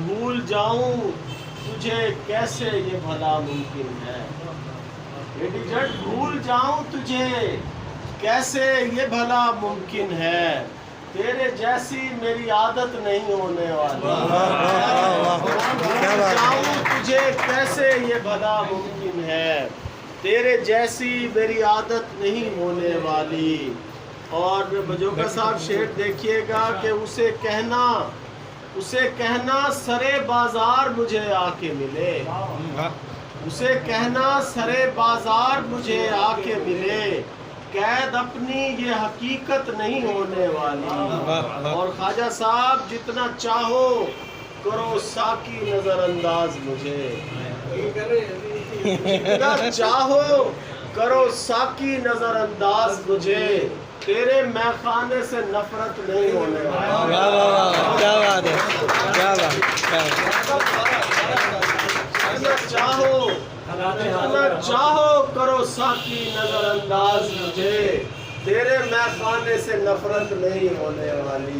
भूल जाऊं तुझे कैसे ये भला मुमकिन है। एडी जट भूल जाऊं तुझे कैसे ये भला मुमकिन है। तेरे जैसी मेरी आदत नहीं होने वाली। भूल जाऊं तुझे कैसे ये भला मुमकिन है। तेरे जैसी मेरी आदत नहीं होने वाली। और बजोका साहब शेर देखिएगा कि उसे कहना सरे बाजार मुझे आके मिले। उसे कहना सरे बाजार मुझे आके मिले। कैद अपनी ये हकीकत नहीं होने वाली। और ख्वाजा साहब जितना चाहो करो साकी नजरअंदाज मुझे। जितना चाहो करो साकी नजरअंदाज मुझे। तेरे मैखाने से नफरत नहीं होने वाली। क्या बात है, क्या बात, जितना चाहो करो साकी नजरअंदाज मुझे। तेरे मैखाने से नफरत नहीं होने वाली।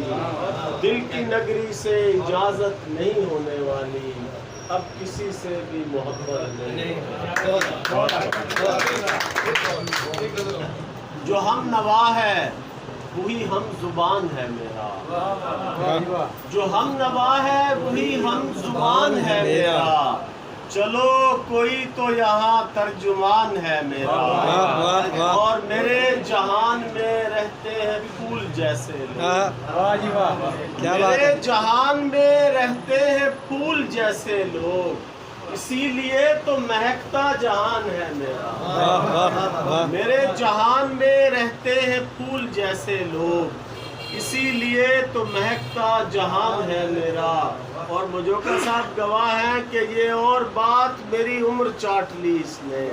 दिल की नगरी से इजाजत नहीं होने वाली। अब किसी से भी मोहब्बत नहीं। जो हम नवा है वही हम जुबान है मेरा। जो हम नवा है वही हम जुबान है मेरा। चलो कोई तो यहाँ तर्जुमान है मेरा। और मेरे जहान में रहते हैं फूल जैसे लोग। मेरे जहान में रहते हैं फूल जैसे लोग। इसीलिए तो महकता जहान है मेरा। मेरे जहान में रहते हैं फूल जैसे लोग। इसीलिए तो महकता जहान है मेरा। और मजोका साहब गवाह हैं कि ये और बात मेरी उम्र चाट ली इसने।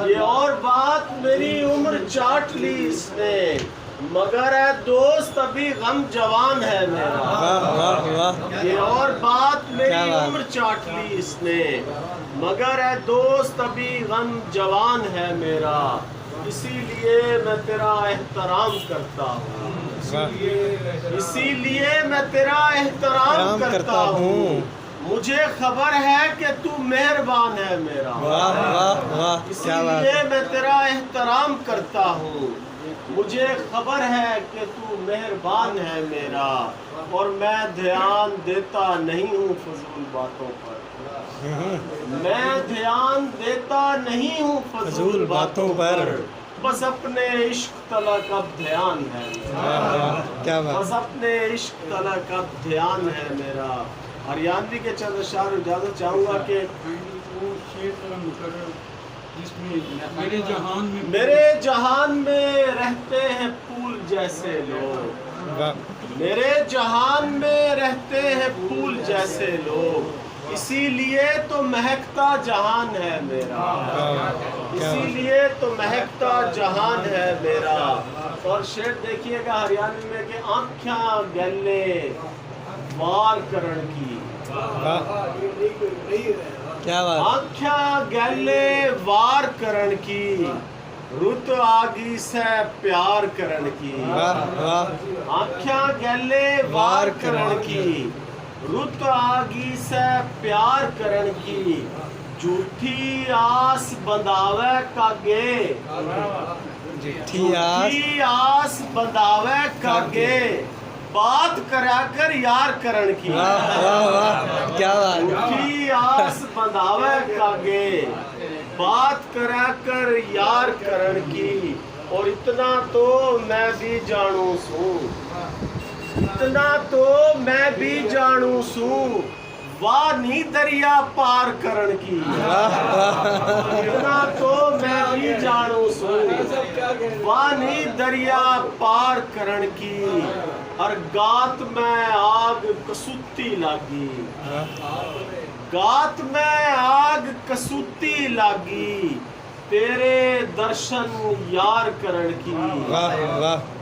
ये और बात मेरी उम्र चाट ली इसने। मगर है दोस्त अभी गम जवान है मेरा। ये और बात मेरी उम्र चाट ली इसने। मगर है दोस्त अभी गम जवान है मेरा। इसीलिए मैं तेरा एहतराम करता हूँ। इसीलिए मैं तेरा एहतराम करता हूँ। मुझे खबर है कि तू मेहरबान है मेरा। इसीलिए मैं तेरा एहतराम करता हूँ। मुझे खबर है कि तू मेहरबान है मेरा। और मैं ध्यान देता नहीं हूँ फजूल बातों पर। मैं ध्यान देता नहीं हूँ फजूल बातों पर। बस अपने इश्क तलक अब ध्यान है मेरा। बस अपने इश्क तलक अब ध्यान है मेरा। हरियाणवी के चंद अशआर इजाजत चाहूँगा कि मेरे जहान में रहते हैं फूल जैसे लोग। मेरे जहान में रहते हैं फूल जैसे लोग। इसीलिए तो महकता जहान है मेरा। इसीलिए तो महकता जहान है मेरा। और शेर देखिएगा हरियाणवी में कि आँख्यां गले वार करण की। क्या बात। आँख्यां गले वार करण की। रुत आगी से प्यार करण की। आँख्यां गले वार करण की। रुत आगी से प्यार करण की। झूठी आस बंधावे कागे। झूठी आस बंधावे कागे। बात करा कर यार करण की। क्या बात। झूठी आस बंधावे कागे। बात करा कर यार करण की। और इतना तो मैं भी जानू सूं। इतना तो मैं भी जानू सूं। वानी दरिया पार करण की। इतना तो मैं भी जानू सूं। वानी दरिया पार करण की। और गात में आग कसूती लागी। गात में आग कसूती लागी। तेरे दर्शन यार करण की।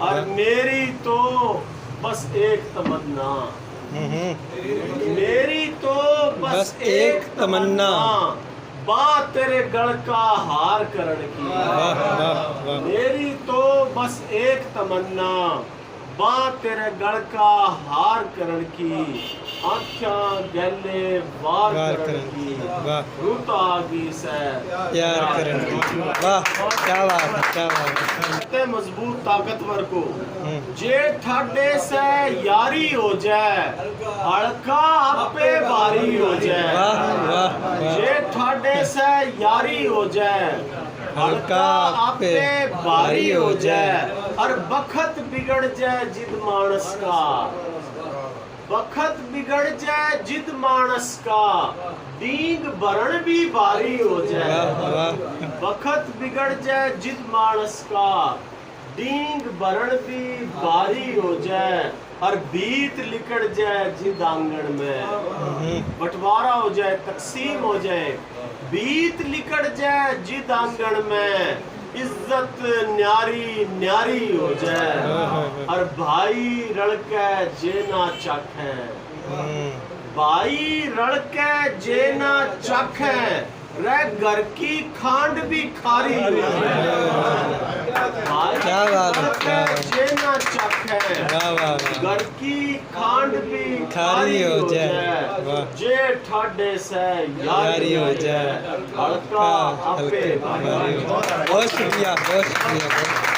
और मेरी तो बस एक तमन्ना। मेरी तो बस एक तमन्ना। बा तेरे गढ़ का हार करण की। मेरी तो बस एक तमन्ना। बां तेरे गल का हार करन की आँखियां गैले वार करन की वाह रुत आ गई से प्यार करन की वाह क्या बात है क्या बात है ते मजबूत ताकतवर को हम्म, जे ठाडे से यारी हो जाए हड़का आपे भारी हो जाए वाह वाह वाह जे ठाडे से यारी हो जाए हल्का आपे भारी हो जाए और बखत बिगड़ जाए जिद मानस का बखत बिगड़ जाए जिद मानस का दीग भरण भी भारी हो जाए वाह वाह बखत बिगड़ जाए जिद मानस का दीग भरण भी भारी हो जाए और बीत लिकड़ जाए जिद आंगन में बंटवारा हो जाए तकसीम हो जाए बीत लिकड़ जाए जिद आंगन में इज्जत न्यारी न्यारी हो जाए और भाई रड़के जेना चख है भाई रड़के जेना चख है रह घर की खांड भी खारी हो जाए भाई क्या बात है, रड़के क्या बात है। जेना चख है वाह वाह वाह घर की खांड भी खारी हो जाए। वाह। जे ठाडे से यारी हो जाए हल्का हल्का आपे हल्का भारी हो जाए। बहुत शुक्रिया बहुत शुक्रिया